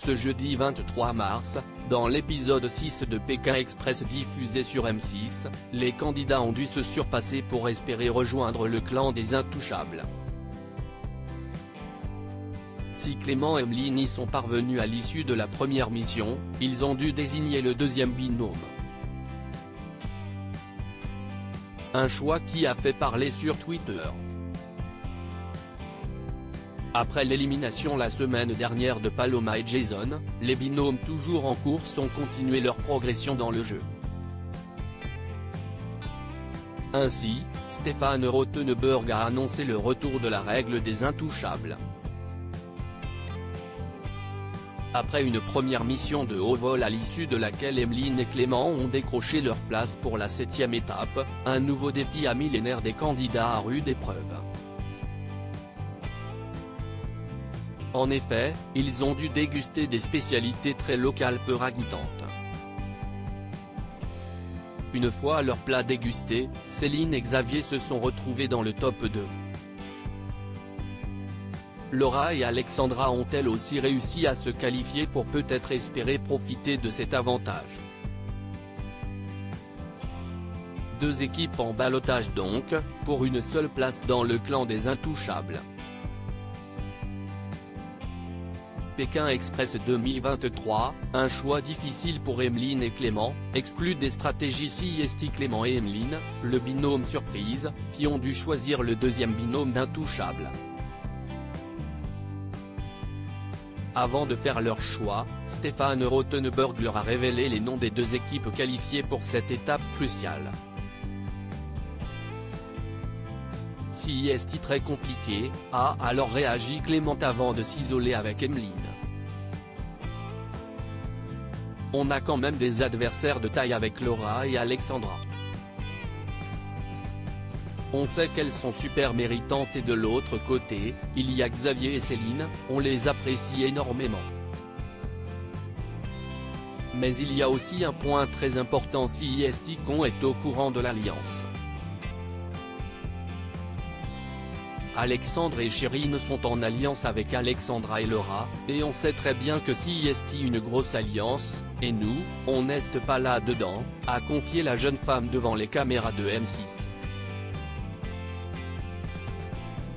Ce jeudi 23 mars, dans l'épisode 6 de Pékin Express diffusé sur M6, les candidats ont dû se surpasser pour espérer rejoindre le clan des Intouchables. Si Clément et Emeline y sont parvenus à l'issue de la première mission, ils ont dû désigner le deuxième binôme. Un choix qui a fait parler sur Twitter. Après l'élimination la semaine dernière de Paloma et Jason, les binômes toujours en course ont continué leur progression dans le jeu. Ainsi, Stéphane Rothenberg a annoncé le retour de la règle des Intouchables. Après une première mission de haut vol à l'issue de laquelle Emeline et Clément ont décroché leur place pour la 7e étape, un nouveau défi a mis les nerfs des candidats à rude épreuve. En effet, ils ont dû déguster des spécialités très locales peu ragoûtantes. Une fois leur plat dégusté, Céline et Xavier se sont retrouvés dans le top 2. Laura et Alexandra ont elles aussi réussi à se qualifier pour peut-être espérer profiter de cet avantage. Deux équipes en ballottage donc, pour une seule place dans le clan des Intouchables. Pékin Express 2023, un choix difficile pour Emeline et Clément, exclut des stratégies CIST Clément et Emeline, le binôme surprise, qui ont dû choisir le deuxième binôme d'Intouchables. Avant de faire leur choix, Stéphane Rothenberg leur a révélé les noms des deux équipes qualifiées pour cette étape cruciale. CIST très compliqué, a alors réagi Clément avant de s'isoler avec Emeline. On a quand même des adversaires de taille avec Laura et Alexandra. On sait qu'elles sont super méritantes et de l'autre côté, il y a Xavier et Céline, on les apprécie énormément. Mais il y a aussi un point très important CIST qu'on est au courant de l'alliance. Alexandre et Chérine sont en alliance avec Alexandra et Laura, et on sait très bien que CIST une grosse alliance, et nous, on n'est pas là-dedans, a confié la jeune femme devant les caméras de M6.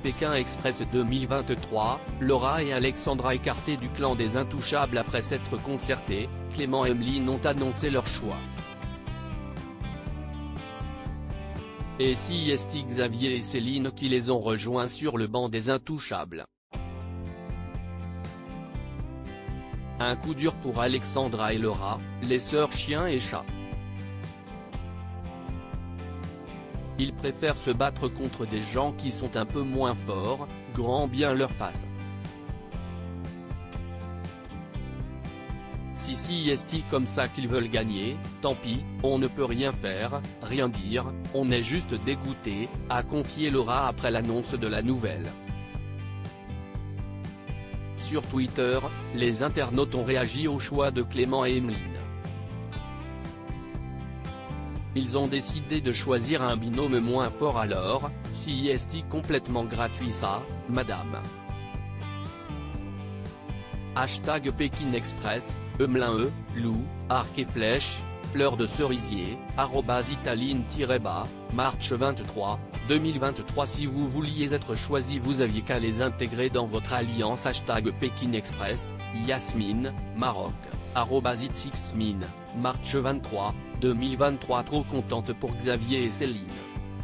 Pékin Express 2023, Laura et Alexandra écartés du clan des Intouchables après s'être concertés, Clément et Emeline ont annoncé leur choix. Et CIST Xavier et Céline qui les ont rejoints sur le banc des Intouchables. Un coup dur pour Alexandra et Laura, les sœurs chien et chat. Ils préfèrent se battre contre des gens qui sont un peu moins forts, grand bien leur face. Si CIST comme ça qu'ils veulent gagner, tant pis, on ne peut rien faire, rien dire, on est juste dégoûté, a confié Laura après l'annonce de la nouvelle. Sur Twitter, les internautes ont réagi au choix de Clément et Emeline. Ils ont décidé de choisir un binôme moins fort alors, CIST complètement gratuit ça, madame. Hashtag Pékin Express, Emelin loup, arc et flèche, fleur de cerisier, @italine-bas, March 23, 2023. Si vous vouliez être choisi vous aviez qu'à les intégrer dans votre alliance. Hashtag Pékin Express, Yasmine, Maroc, @itsixmine, March 23, 2023. Trop contente pour Xavier et Céline.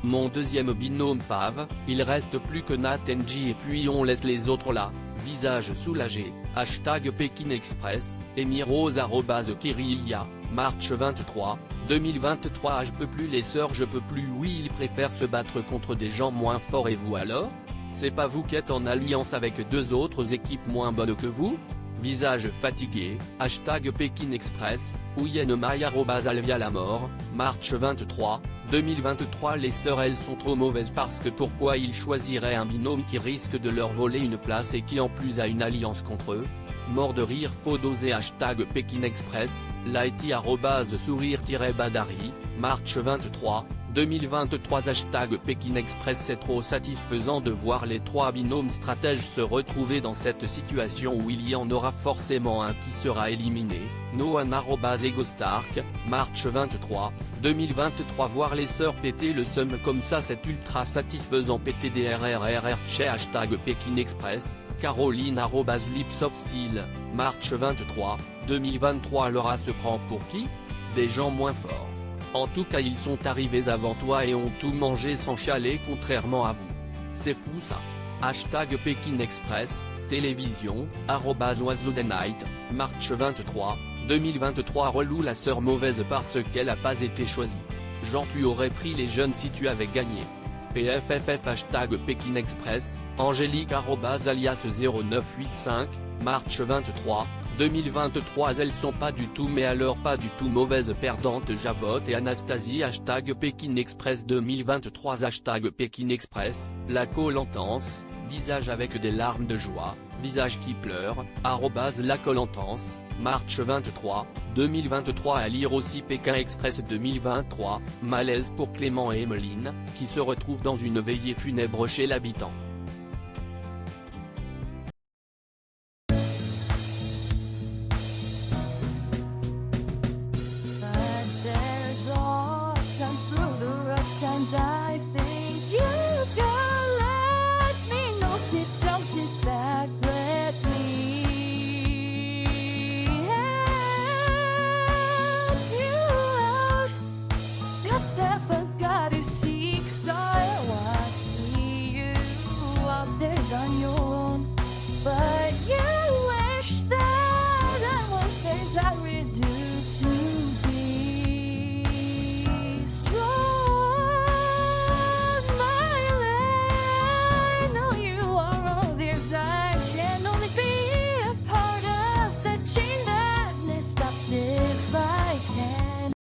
Mon deuxième binôme fave, il reste plus que Nat NG et puis on laisse les autres là, visage soulagé, hashtag Pékin Express, Emirose @Kirilia, March 23, 2023. Je peux plus les sœurs je peux plus. Oui ils préfèrent se battre contre des gens moins forts et vous alors? C'est pas vous qui êtes en alliance avec deux autres équipes moins bonnes que vous? Visage fatigué, hashtag Pékin Express, Ouyenemai @Alvialamort, March 23, 2023. Les sœurs elles sont trop mauvaises parce que pourquoi ils choisiraient un binôme qui risque de leur voler une place et qui en plus a une alliance contre eux? Mort de rire, faut doser. Hashtag Pékin Express, Laiti @sourire-badari, March 23, 2023 Hashtag Pékin Express. C'est trop satisfaisant de voir les trois binômes stratèges se retrouver dans cette situation où il y en aura forcément un qui sera éliminé. Noan @egostark, March 23, 2023. Voir les sœurs péter le seum comme ça, c'est ultra satisfaisant. PTDRRRR chez Hashtag Pékin Express, Caroline @lipsofstyle, March 23, 2023. Laura se prend pour qui? Des gens moins forts. En tout cas ils sont arrivés avant toi et ont tout mangé sans chialer contrairement à vous. C'est fou ça. Hashtag Pékin Express, télévision, @oiseaudennight, March 23, 2023. Relou la sœur mauvaise parce qu'elle a pas été choisie. Genre tu aurais pris les jeunes si tu avais gagné. PFFF Hashtag Pékin Express, Angélique @alias 0985, March 23, 2023. Elles sont pas du tout mais alors pas du tout mauvaises perdantes. Javotte et Anastasie. Hashtag Pékin Express 2023. Hashtag Pékin Express, la colentance, visage avec des larmes de joie, visage qui pleure, @la colentance, March 23, 2023. À lire aussi Pékin Express 2023, malaise pour Clément et Emeline, qui se retrouvent dans une veillée funèbre chez l'habitant. Through the rough times